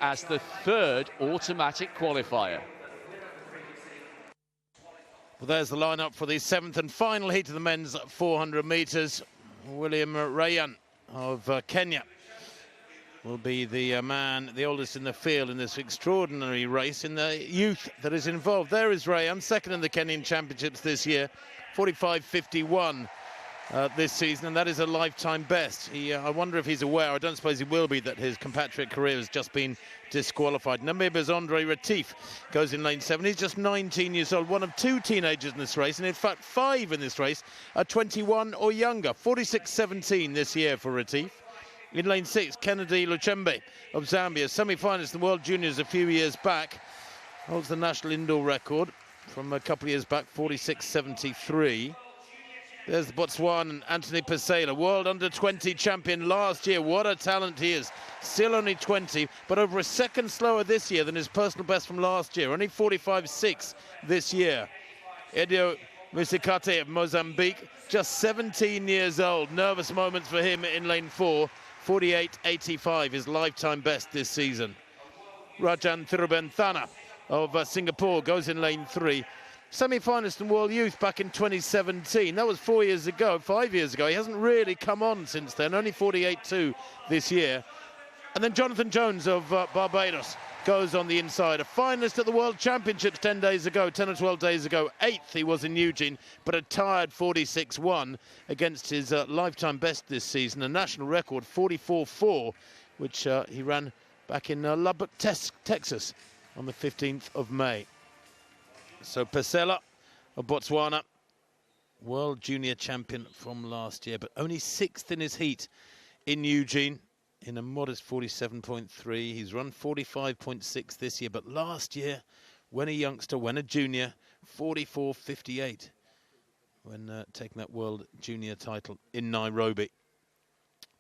as the third automatic qualifier. Well, there's the lineup for the 7th and final heat of the men's 400 metres. William Ryan of Kenya will be the man, the oldest in the field in this extraordinary race in the youth that is involved. There is Ryan, second in the Kenyan Championships this year, 45.51 this season, and that is a lifetime best. I wonder if he's aware, I don't suppose he will be, that his compatriot career has just been disqualified. Namibia's Andre Retief goes in lane 7. He's just 19 years old, one of 2 teenagers in this race, and in fact 5 in this race are 21 or younger. 46.17 this year for Retief. In lane 6, Kennedy Luchembe of Zambia, semi-finalist in the World Juniors a few years back, holds the national indoor record from a couple of years back, 46.73. There's the Botswanan Anthony Pasela, world under-20 champion last year. What a talent he is. Still only 20, but over a second slower this year than his personal best from last year. Only 45.6 this year. Edio Musikate of Mozambique, just 17 years old. Nervous moments for him in lane 4. 48.85, his lifetime best this season. Rajan Thirubenthana of Singapore goes in lane 3. Semi-finalist in World Youth back in 2017. That was 4 years ago, 5 years ago. He hasn't really come on since then, only 48.2 this year. And then Jonathan Jones of Barbados goes on the inside. A finalist at the World Championships 10 days ago, 10 or 12 days ago. 8th he was in Eugene, but a tired 46.1 against his lifetime best this season. A national record, 44.4, which he ran back in Lubbock, Texas on the 15th of May. So Pasela of Botswana, world junior champion from last year, but only 6th in his heat in Eugene in a modest 47.3. He's run 45.6 this year, but last year, when a youngster, when a junior, 44.58 when taking that world junior title in Nairobi.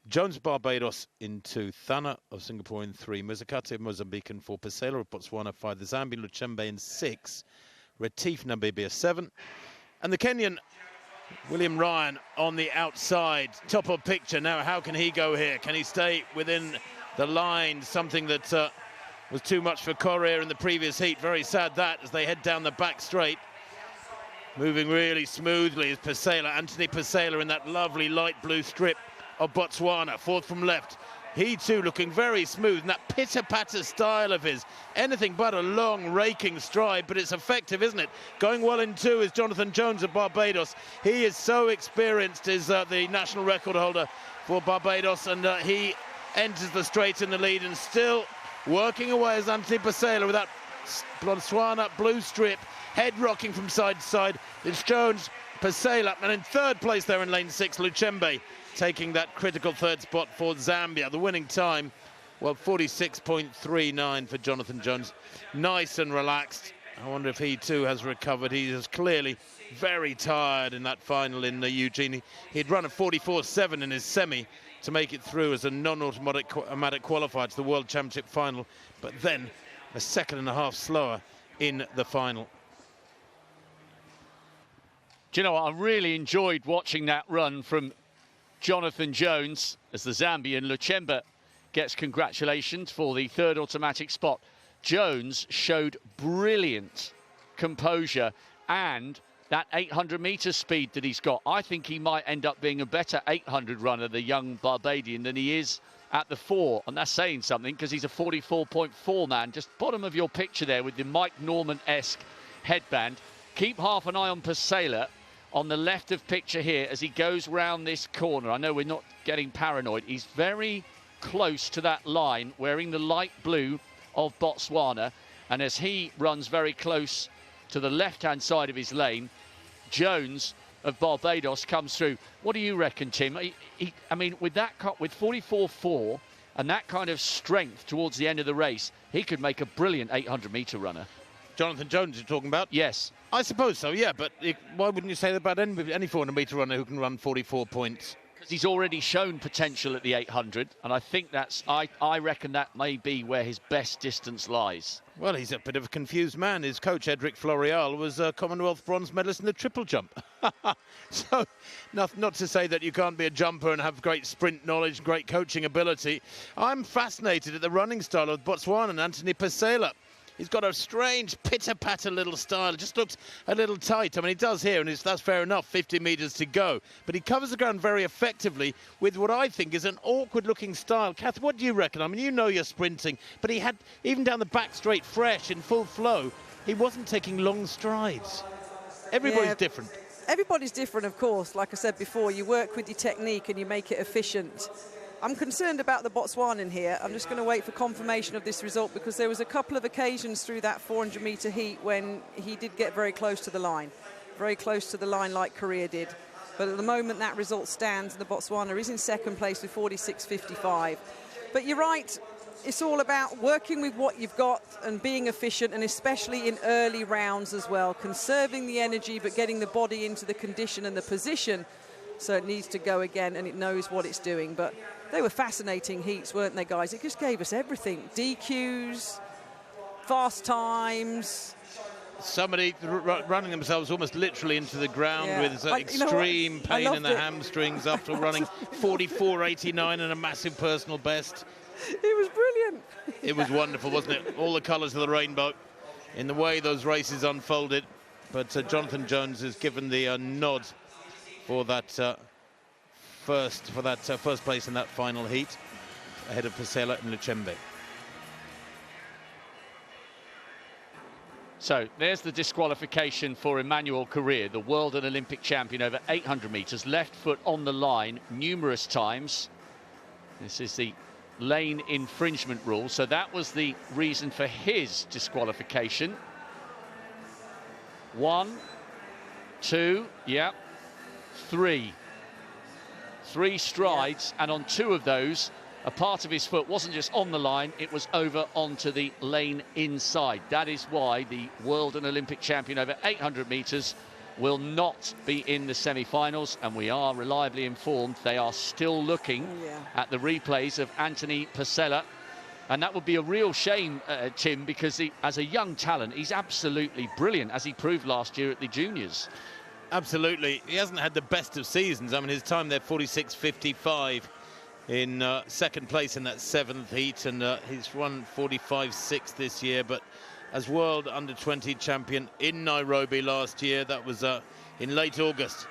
Jones of Barbados in 2, Thana of Singapore in 3, Muzakate of Mozambique in 4, Pasela of Botswana 5, the Zambian Luchembe in 6, Retief Namibia 7, and the Kenyan William Ryan on the outside, top of picture. Now, how can he go here? Can he stay within the line? Something that was too much for Correa in the previous heat. Very sad that, as they head down the back straight. Moving really smoothly is Pasela, Anthony Pasela, in that lovely light blue strip of Botswana, 4th from left. He too looking very smooth, and that pitter-patter style of his, anything but a long raking stride, but it's effective, isn't it? Going well in 2 is Jonathan Jones of Barbados. He is so experienced, is the national record holder for Barbados, and he enters the straight in the lead, and still working away as Anthony Pasela with that Botswana blue strip, head rocking from side to side. It's Jones, Pasela, and in 3rd place there in lane 6, Luchembe, taking that critical 3rd spot for Zambia. The winning time, well, 46.39 for Jonathan Jones. Nice and relaxed. I wonder if he too has recovered. He is clearly very tired in that final in Eugene. He'd run a 44.7 in his semi to make it through as a non-automatic qualifier to the World Championship final, but then a 2.5 slower in the final. Do you know what? I really enjoyed watching that run from Jonathan Jones as the Zambian Luchembe gets congratulations for the 3rd automatic spot. Jones showed brilliant composure and that 800-metre speed that he's got. I think he might end up being a better 800 runner, the young Barbadian, than he is at the 4. And that's saying something, because he's a 44.4 man. Just bottom of your picture there with the Mike Norman-esque headband. Keep half an eye on Pasela on the left of picture here as he goes round this corner. I know we're not getting paranoid. He's very close to that line, wearing the light blue of Botswana. And as he runs very close to the left-hand side of his lane, Jones of Barbados comes through. What do you reckon, Tim? I mean, with 44.4 and that kind of strength towards the end of the race, he could make a brilliant 800-metre runner. Jonathan Jones you're talking about? Yes. I suppose so, yeah, but why wouldn't you say that about any 400-metre runner who can run 44 points? He's already shown potential at the 800, and I think I reckon that may be where his best distance lies. Well, he's a bit of a confused man. His coach, Edric Floreal, was a Commonwealth bronze medalist in the triple jump. So, not to say that you can't be a jumper and have great sprint knowledge, great coaching ability. I'm fascinated at the running style of Botswana, Anthony Pesela. He's got a strange pitter-patter little style. It just looks a little tight. I mean, he does here, and that's fair enough, 50 metres to go. But he covers the ground very effectively with what I think is an awkward-looking style. Kath, what do you reckon? I mean, you know you're sprinting, but he had, even down the back straight, fresh, in full flow, he wasn't taking long strides. Everybody's different. Everybody's different, of course. Like I said before, you work with your technique and you make it efficient. I'm concerned about the Botswanan here. I'm just going to wait for confirmation of this result, because there was a couple of occasions through that 400-metre heat when he did get very close to the line like Korea did. But at the moment that result stands, and the Botswana is in second place with 46.55. But you're right, it's all about working with what you've got and being efficient, and especially in early rounds as well, conserving the energy but getting the body into the condition and the position so it needs to go again and it knows what it's doing. But they were fascinating heats, weren't they, guys? It just gave us everything. DQs, fast times. Somebody running themselves almost literally into the ground with extreme pain in the hamstrings after running 44.89 and a massive personal best. It was brilliant. It was wonderful, wasn't it? All the colours of the rainbow in the way those races unfolded. But Jonathan Jones has given the nod for that first place in that final heat, ahead of Pesela and Luchembe. So there's the disqualification for Emmanuel Correa, the world and Olympic champion over 800 metres, left foot on the line numerous times. This is the lane infringement rule, so that was the reason for his disqualification. 1, 2, yeah, 3 strides, and on 2 of those a part of his foot wasn't just on the line, it was over onto the lane inside. That is why the world and Olympic champion over 800 metres will not be in the semi-finals, and we are reliably informed they are still looking at the replays of Anthony Pesela. And that would be a real shame, Tim, because as a young talent, he's absolutely brilliant, as he proved last year at the juniors. Absolutely. He hasn't had the best of seasons. I mean, his time there, 46.55 in second place in that 7th heat, and he's run 45.6 this year. But as world under-20 champion in Nairobi last year, that was in late August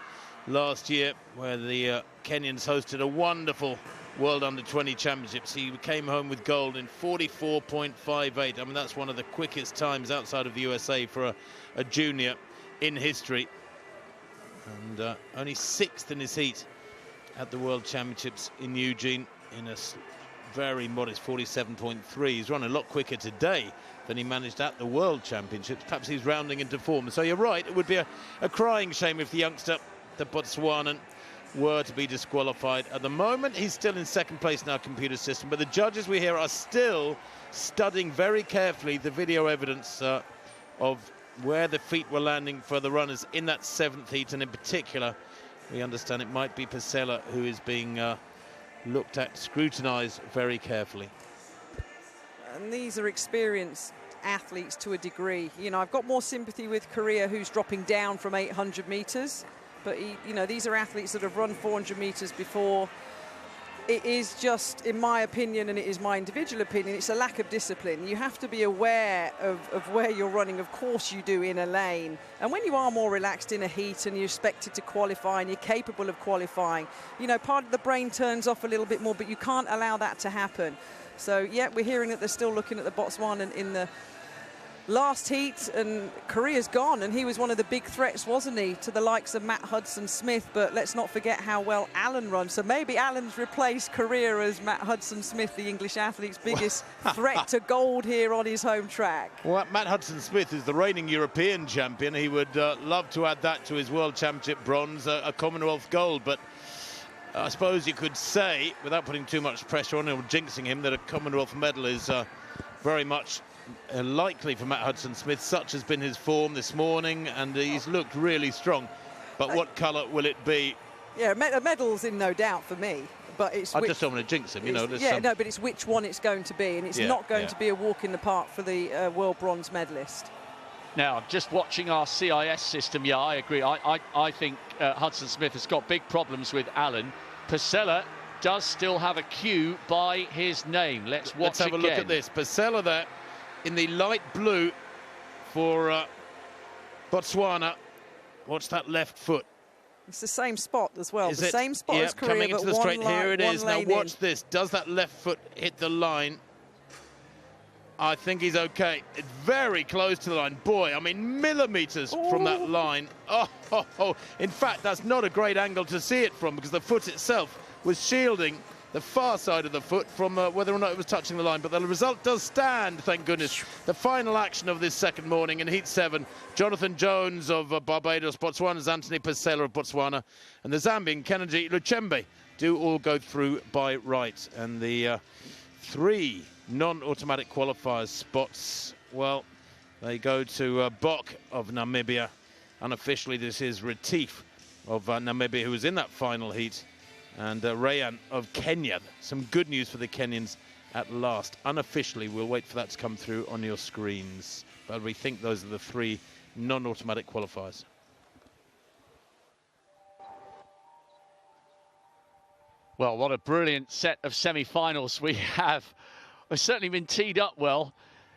last year, where the Kenyans hosted a wonderful World Under-20 Championships. He came home with gold in 44.58. I mean, that's one of the quickest times outside of the USA for a junior in history. And only 6th in his heat at the World Championships in Eugene in a very modest 47.3. He's run a lot quicker today than he managed at the World Championships. Perhaps he's rounding into form. So you're right, it would be a crying shame if the youngster, the Botswanan, were to be disqualified. At the moment, he's still in second place in our computer system, but the judges we hear are still studying very carefully the video evidence of where the feet were landing for the runners in that 7th heat, and in particular, we understand it might be Pesela who is being looked at, scrutinised very carefully. And these are experienced athletes to a degree. You know, I've got more sympathy with Correa, who's dropping down from 800 metres. But, these are athletes that have run 400 metres before. It is just, in my opinion, and it is my individual opinion, it's a lack of discipline. You have to be aware of where you're running. Of course you do in a lane. And when you are more relaxed in a heat and you're expected to qualify and you're capable of qualifying, part of the brain turns off a little bit more, but you can't allow that to happen. So, yeah, we're hearing that they're still looking at the Botswana in the last heat, and Korea's gone, and he was one of the big threats, wasn't he, to the likes of Matt Hudson-Smith. But let's not forget how well Alan runs. So maybe Alan's replaced Korea as Matt Hudson-Smith, the English athlete's biggest threat to gold here on his home track. Well, Matt Hudson-Smith is the reigning European champion. He would love to add that to his World Championship bronze, a Commonwealth gold. But I suppose you could say, without putting too much pressure on him or jinxing him, that a Commonwealth medal is very much likely for Matt Hudson-Smith. Such has been his form this morning, and he's looked really strong. But what colour will it be Yeah, a medal's in no doubt for me. But it's I just don't want to jinx him, you know. Yeah, no, but it's which one it's going to be, and it's not going to be a walk in the park for the world bronze medalist. Now, just watching our CIS system, yeah, I agree. I think Hudson Smith has got big problems with Allen. Pasella does still have a Q by his name. Let's have a look at this. Pasella there in the light blue for Botswana. Watch that left foot. It's the same spot as well. The same spot as Korea, coming into the straight. Here it is. Now watch this. Does that left foot hit the line? I think he's okay. It's very close to the line. Boy, I mean, millimetres from that line. Oh. In fact, that's not a great angle to see it from, because the foot itself was shielding the far side of the foot from whether or not it was touching the line. But the result does stand, thank goodness. The final action of this second morning in Heat 7, Jonathan Jones of Barbados, Botswana's Anthony Pasella of Botswana, and the Zambian Kennedy Luchembe do all go through by right. And the 3 non-automatic qualifiers spots, well, they go to Bok of Namibia. Unofficially, this is Retief of Namibia, who was in that final heat, and Rayan of Kenya. Some good news for the Kenyans at last. Unofficially, we'll wait for that to come through on your screens. But we think those are the 3 non-automatic qualifiers. Well, what a brilliant set of semi-finals we have. We've certainly been teed up well.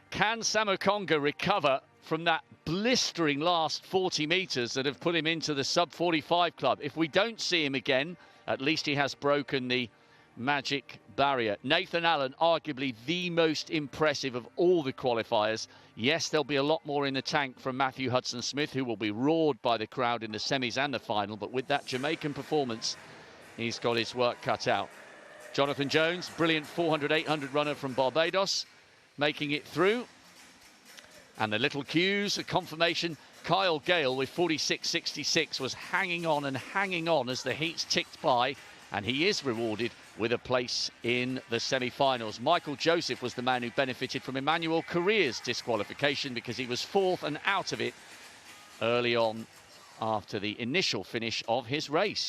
Can Samukonga recover from that blistering last 40 metres that have put him into the sub-45 club? If we don't see him again, at least he has broken the magic barrier. Nathan Allen, arguably the most impressive of all the qualifiers. Yes, there'll be a lot more in the tank from Matthew Hudson-Smith, who will be roared by the crowd in the semis and the final. But with that Jamaican performance, he's got his work cut out. Jonathan Jones, brilliant 400-800 runner from Barbados, making it through. And the little cues, a confirmation. Kyle Gale with 46.66 was hanging on as the heats ticked by, and he is rewarded with a place in the semi-finals. Michael Joseph was the man who benefited from Emmanuel Correa's disqualification, because he was 4th and out of it early on after the initial finish of his race.